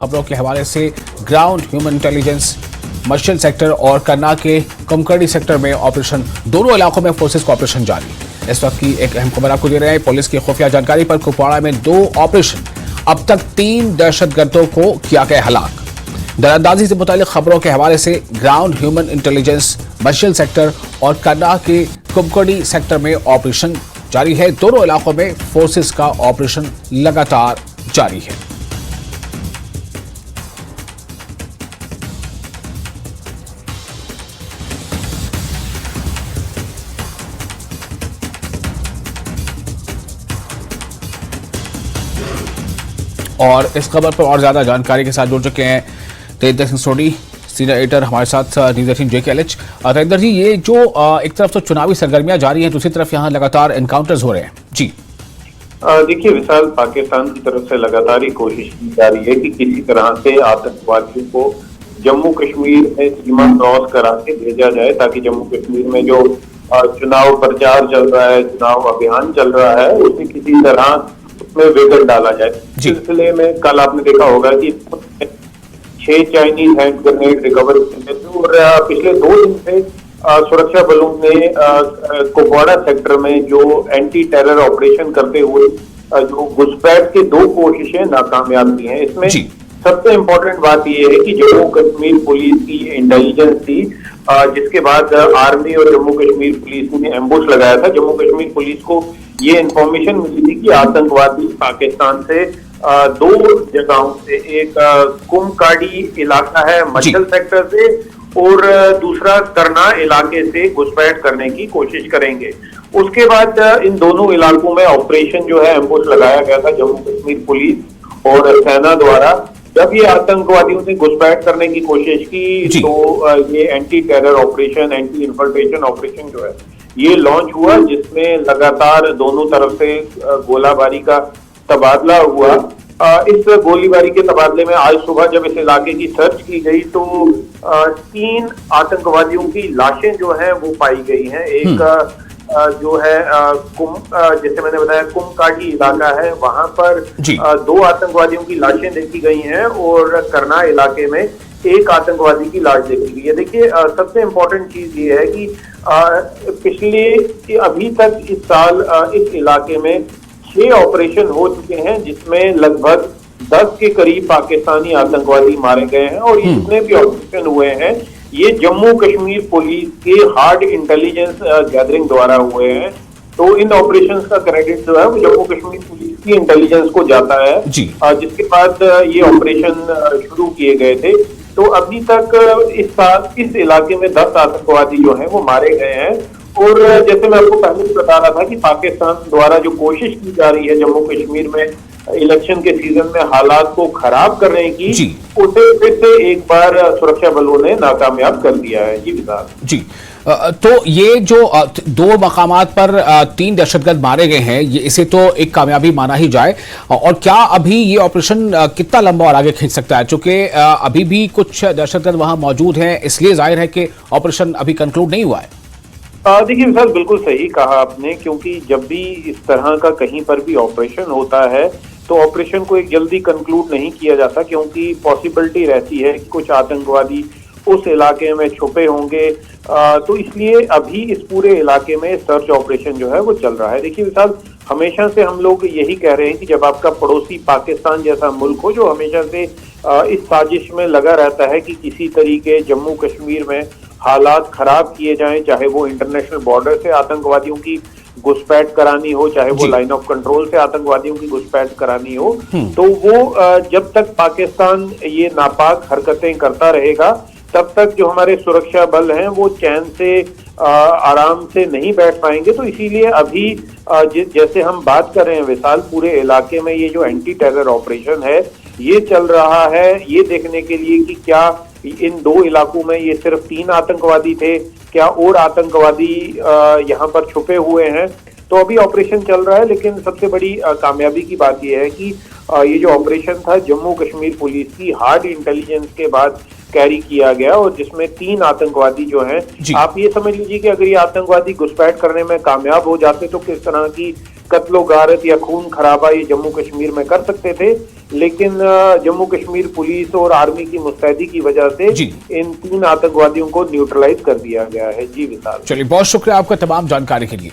खबरों के हवाले से ग्राउंड ह्यूमन इंटेलिजेंस मर्शियल सेक्टर और करना के कुमकड़ी सेक्टर में ऑपरेशन, दोनों इलाकों में फोर्सेस का ऑपरेशन जारी। इस वक्त की एक अहम खबर आपको दे रहे हैं। पुलिस की खुफिया जानकारी पर कुपवाड़ा में 2 ऑपरेशन, अब तक 3 दहशतगर्दों को किया गया हलाक। दरअंदाजी से मुतालिक खबरों के हवाले से ग्राउंड ह्यूमन इंटेलिजेंस मर्शियल सेक्टर और करना के कुमकड़ी सेक्टर में ऑपरेशन जारी है। दोनों इलाकों में फोर्सेस का ऑपरेशन लगातार जारी है। और इस खबर पर और ज्यादा जानकारी के साथ जुड़ चुके हैं तेजदर सिंह सोडी, सीनियर एडिटर हमारे साथ न्यूज़ 18 JKLH। तेजदर जी, ये जो एक तरफ तो चुनावी सरगर्मियां जारी हैं, दूसरी तरफ यहाँ लगातार एनकाउंटर्स हो रहे हैं जी। देखिए विशाल, पाकिस्तान की तरफ से लगातार ही कोशिश की जा रही है कि किसी तरह से आतंकवादियों को जम्मू कश्मीर में सीमा क्रॉस करा के भेजा जाए, ताकि जम्मू कश्मीर में जो चुनाव प्रचार चल रहा है, चुनाव अभियान चल रहा है, उसे किसी तरह उसमें विघट डाला जाए। इस सिलसिले में कल आपने देखा होगा कि 6 चाइनीज हैंड ग्रेनेड रिकवर किए थे और पिछले 2 दिन से सुरक्षा बलों ने कुपवाड़ा सेक्टर में जो एंटी टेरर ऑपरेशन करते हुए जो घुसपैठ की 2 कोशिशें नाकामयाब की हैं। इसमें सबसे इम्पोर्टेंट बात यह है कि जम्मू कश्मीर पुलिस की इंटेलिजेंस थी, जिसके बाद आर्मी और जम्मू कश्मीर पुलिस ने एम्बुश लगाया था। जम्मू कश्मीर पुलिस को ये इंफॉर्मेशन मिली थी कि आतंकवादी पाकिस्तान से 2 जगहों से, एक कुमकाड़ी इलाका है मर्शियल सेक्टर से और दूसरा करना इलाके से घुसपैठ करने की कोशिश करेंगे। उसके बाद इन दोनों इलाकों में ऑपरेशन जो है एम्बुश लगाया गया था जम्मू कश्मीर पुलिस और सेना द्वारा। जब ये आतंकवादियों ने घुसपैठ करने की कोशिश की तो ये anti terror operation, anti infiltration operation जो है ये लॉन्च हुआ, जिसमें लगातार दोनों तरफ से गोलाबारी का तबादला हुआ। इस गोलीबारी के तबादले में आज सुबह जब इस इलाके की सर्च की गई तो 3 आतंकवादियों की लाशें जो हैं वो पाई गई हैं। एक जो है जैसे मैंने बताया कुमकाड़ी इलाका है, वहां पर 2 आतंकवादियों की लाशें देखी गई हैं और करना इलाके में 1 आतंकवादी की लाश देखी गई है। देखिए सबसे इम्पोर्टेंट चीज ये है कि अभी तक इस साल इस इलाके में 6 ऑपरेशन हो चुके हैं, जिसमें लगभग 10 के करीब पाकिस्तानी आतंकवादी मारे गए हैं और जितने भी ऑपरेशन हुए हैं ये जम्मू कश्मीर पुलिस के हार्ड इंटेलिजेंस गैदरिंग द्वारा हुए हैं। तो इन ऑपरेशंस का क्रेडिट जो है वो जम्मू कश्मीर पुलिस की इंटेलिजेंस को जाता है, जिसके बाद ये ऑपरेशन शुरू किए गए थे। तो अभी तक इस साल इस इलाके में 10 आतंकवादी जो हैं वो मारे गए हैं। और जैसे मैं आपको पहले भी बता रहा था कि पाकिस्तान द्वारा जो कोशिश की जा रही है जम्मू कश्मीर में इलेक्शन के सीजन में हालात को खराब करने की, उसे फिर से एक बार सुरक्षा बलों ने नाकामयाब कर दिया है। जी विशाल जी, तो ये जो 2 मकामात पर 3 दहशतगर्द मारे गए हैं, ये इसे तो एक कामयाबी माना ही जाए। और क्या अभी ये ऑपरेशन कितना लंबा और आगे खींच सकता है, चूंकि अभी भी कुछ दहशतगर्द वहां मौजूद हैं, इसलिए जाहिर है कि ऑपरेशन अभी कंक्लूड नहीं हुआ है। देखिए विशाल, बिल्कुल सही कहा आपने, क्योंकि जब भी इस तरह का कहीं पर भी ऑपरेशन होता है तो ऑपरेशन को एक जल्दी कंक्लूड नहीं किया जाता, क्योंकि पॉसिबिलिटी रहती है कि कुछ आतंकवादी उस इलाके में छुपे होंगे। तो इसलिए अभी इस पूरे इलाके में सर्च ऑपरेशन जो है वो चल रहा है। देखिए विशाल, हमेशा से हम लोग यही कह रहे हैं कि जब आपका पड़ोसी पाकिस्तान जैसा मुल्क हो, जो हमेशा से इस साजिश में लगा रहता है कि किसी तरीके जम्मू कश्मीर में हालात खराब किए जाएं, चाहे वो इंटरनेशनल बॉर्डर से आतंकवादियों की घुसपैठ करानी हो, चाहे वो लाइन ऑफ कंट्रोल से आतंकवादियों की घुसपैठ करानी हो, तो वो जब तक पाकिस्तान ये नापाक हरकतें करता रहेगा तब तक जो हमारे सुरक्षा बल हैं वो चैन से आराम से नहीं बैठ पाएंगे। तो इसीलिए अभी जैसे हम बात कर रहे हैं विशाल, पूरे इलाके में ये जो एंटी टेरर ऑपरेशन है ये चल रहा है, ये देखने के लिए कि क्या इन 2 इलाकों में ये सिर्फ 3 आतंकवादी थे, क्या और आतंकवादी यहाँ पर छुपे हुए हैं। तो अभी ऑपरेशन चल रहा है, लेकिन सबसे बड़ी कामयाबी की बात यह है कि ये जो ऑपरेशन था जम्मू कश्मीर पुलिस की हार्ड इंटेलिजेंस के बाद कैरी किया गया और जिसमें 3 आतंकवादी जो हैं, आप ये समझ लीजिए कि अगर ये आतंकवादी घुसपैठ करने में कामयाब हो जाते तो किस तरह की कत्लो गारत या खून खराबा ये जम्मू कश्मीर में कर सकते थे, लेकिन जम्मू कश्मीर पुलिस और आर्मी की मुस्तैदी की वजह से जी। इन 3 आतंकवादियों को न्यूट्रलाइज कर दिया गया है। जी विशाल। चलिए, बहुत शुक्रिया आपका तमाम जानकारी के लिए।